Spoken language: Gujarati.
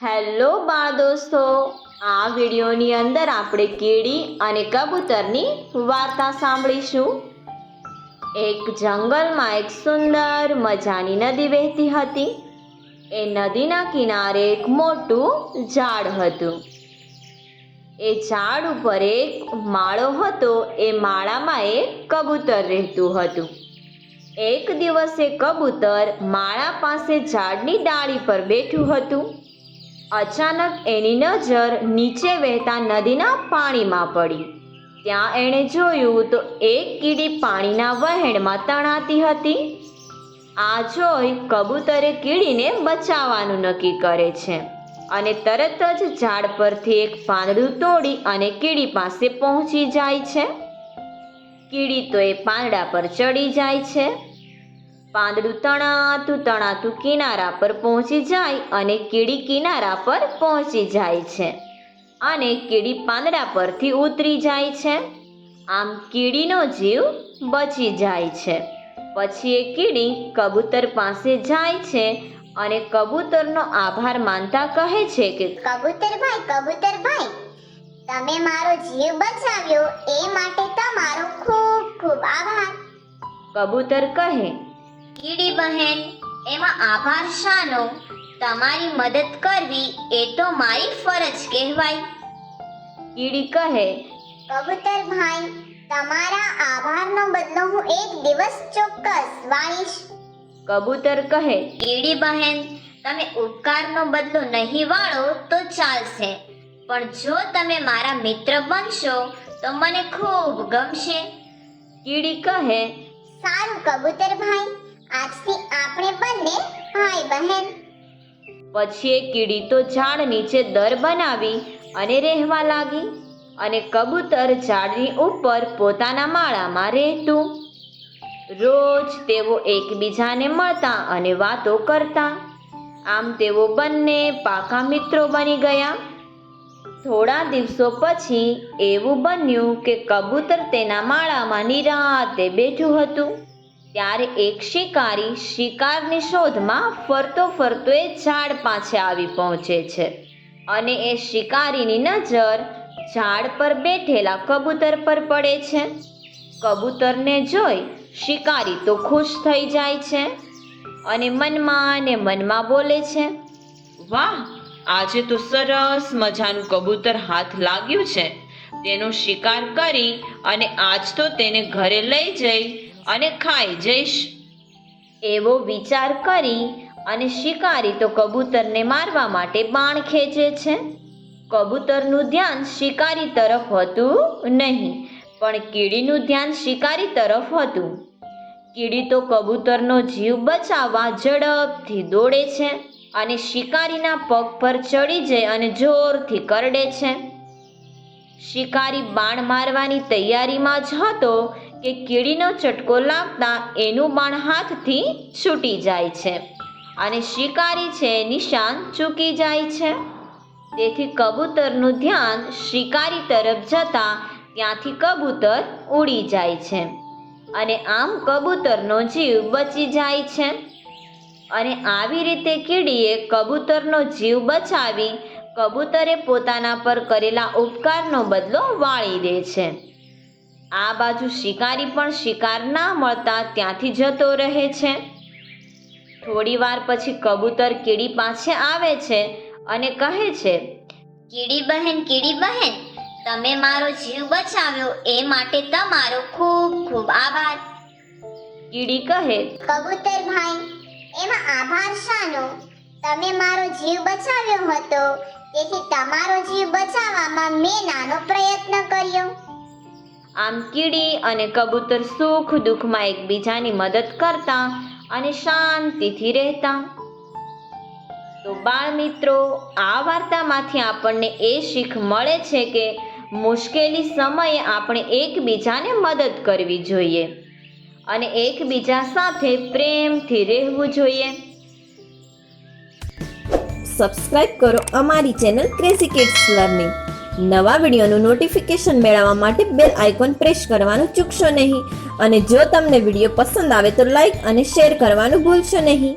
હેલો બાળ દોસ્તો, આ વિડીયોની અંદર આપણે કીડી અને કબૂતરની વાર્તા સાંભળીશું. એક જંગલમાં એક સુંદર મજાની નદી વહેતી હતી. એ નદીના કિનારે એક મોટું ઝાડ હતું. એ ઝાડ ઉપર એક માળો હતો. એ માળામાં એક કબૂતર રહેતું હતું. એક દિવસ એ કબૂતર માળા પાસે ઝાડની ડાળી પર બેઠું હતું. અચાનક એની નજર નીચે વહેતા નદીના પાણીમાં પડી. ત્યાં એણે જોયું તો એક કીડી પાણીના વહેણમાં તણાતી હતી. આ જોઈ કબૂતરે કીડીને બચાવવાનું નક્કી કરે છે અને તરત જ ઝાડ પરથી એક પાંદડું તોડી અને કીડી પાસે પહોંચી જાય છે. કીડી તો એ પાંદડા પર ચડી જાય છે. પાંદડું તણાતું કિનારા પર પહોંચી જાય અને કીડી કિનારા પર પહોંચી જાય છે અને કીડી પાંદડા પરથી ઉતરી જાય છે. આમ કીડીનો જીવ બચી જાય છે. પછી એ કીડી કબૂતર પાસે જાય છે અને કબૂતરનો આભાર માનતા કહે છે કે કબૂતરભાઈ, તમે મારો જીવ બચાવ્યો એ માટે તમારો ખૂબ ખૂબ આભાર. કબૂતર કહે, કીડી બહેન, એમાં આભાર શાનો? તમારી મદદ કરવી એ તો મારી ફરજ કહેવાય. કીડી કહે, કબૂતરભાઈ, તમારા આભારનો બદલો હું એક દિવસ ચોક્કસ વાળીશ. કબૂતર કહે, કીડી બહેન, તમે ઉપકારનો બદલો નહીં વાળો તો ચાલશે, પણ જો તમે મારા મિત્ર બનશો તો મને ખૂબ ગમશે. કીડી કહે, સારું કબૂતરભાઈ, આજથી આપણે બંને ભાઈ બહેન. પછી એ કીડી તો ઝાડ નીચે દર બનાવી અને રહેવા લાગી અને કબૂતર ઝાડની ઉપર પોતાના માળામાં રહેતું. રોજ તેઓ એકબીજાને મળતા અને વાતો કરતા. આમ તેઓ બંને પાકા મિત્રો બની ગયા. થોડા દિવસો પછી એવું બન્યું કે કબૂતર તેના માળામાં નિરાંતે બેઠું હતું. ત્યારે એક શિકારી શિકારની શોધમાં ફરતો એ ઝાડ પાસે આવી પહોંચે છે અને એ શિકારીની નજર ઝાડ પર બેઠેલા કબૂતર પર પડે છે. કબૂતરને જોઈ શિકારી તો ખુશ થઈ જાય છે અને મનમાં બોલે છે, વાહ, આજે તો સરસ મજાનું કબૂતર હાથ લાગ્યું છે. તેનો શિકાર કરી અને આજ તો તેને ઘરે લઈ જઈ અને ખાઈ જઈશ. એવો વિચાર કરી અને શિકારી તો કબૂતરને મારવા માટે બાણ ખેંચે છે. કબૂતરનું ધ્યાન શિકારી તરફ હતું નહીં, પણ કીડીનું ધ્યાન શિકારી તરફ હતું. કીડી તો કબૂતરનો જીવ બચાવવા ઝડપથી દોડે છે અને શિકારીના પગ પર ચડી જાય અને જોરથી કરડે છે. શિકારી બાણ મારવાની તૈયારીમાં જ હતો કે કીડીનો ચટકો લાગતા એનું બાણ હાથથી છૂટી જાય છે અને શિકારી છે નિશાન ચૂકી જાય છે. તેથી કબૂતરનું ધ્યાન શિકારી તરફ જતા ત્યાંથી કબૂતર ઉડી જાય છે અને આમ કબૂતરનો જીવ બચી જાય છે. અને આવી રીતે કીડીએ કબૂતરનો જીવ બચાવી કબૂતરે પોતાના પર કરેલા ઉપકારનો બદલો વાળી દે છે. આ બાજુ શિકારી પણ શિકાર ના મળતા ત્યાંથી જતો રહે છે. થોડી વાર પછી કબૂતર કીડી પાસે આવે છે અને કહે છે, કીડી બહેન, તમે મારો જીવ બચાવ્યો એ માટે તમારો ખૂબ ખૂબ આભાર. કીડી કહે, કબૂતરભાઈ, એમાં આભાર શાનો? તમે મારો જીવ બચાવ્યો હતો, તેથી તમારો જીવ બચાવવામાં મેં નાનો પ્રયત્ન કર્યો. આમ કીડી અને કબૂતર સુખ દુઃખમાં એકબીજાની મદદ કરતા અને શાંતિથી રહેતા. તો બાળ મિત્રો, આ વાર્તામાંથી આપણને એ શીખ મળે છે કે મુશ્કેલી સમયે આપણે એકબીજાને મદદ કરવી જોઈએ અને એકબીજા સાથે પ્રેમથી રહેવું જોઈએ. સબસ્ક્રાઇબ કરો અમારી ચેનલ ક્રેઝી કિડ્સ લર્નિંગ. નવા વિડીયોનું નોટિફિકેશન મેળવવા માટે બેલ આઇકોન પ્રેસ કરવાનું ચૂકશો નહીં અને જો તમને વિડીયો પસંદ આવે તો લાઈક અને શેર કરવાનું ભૂલશો નહીં.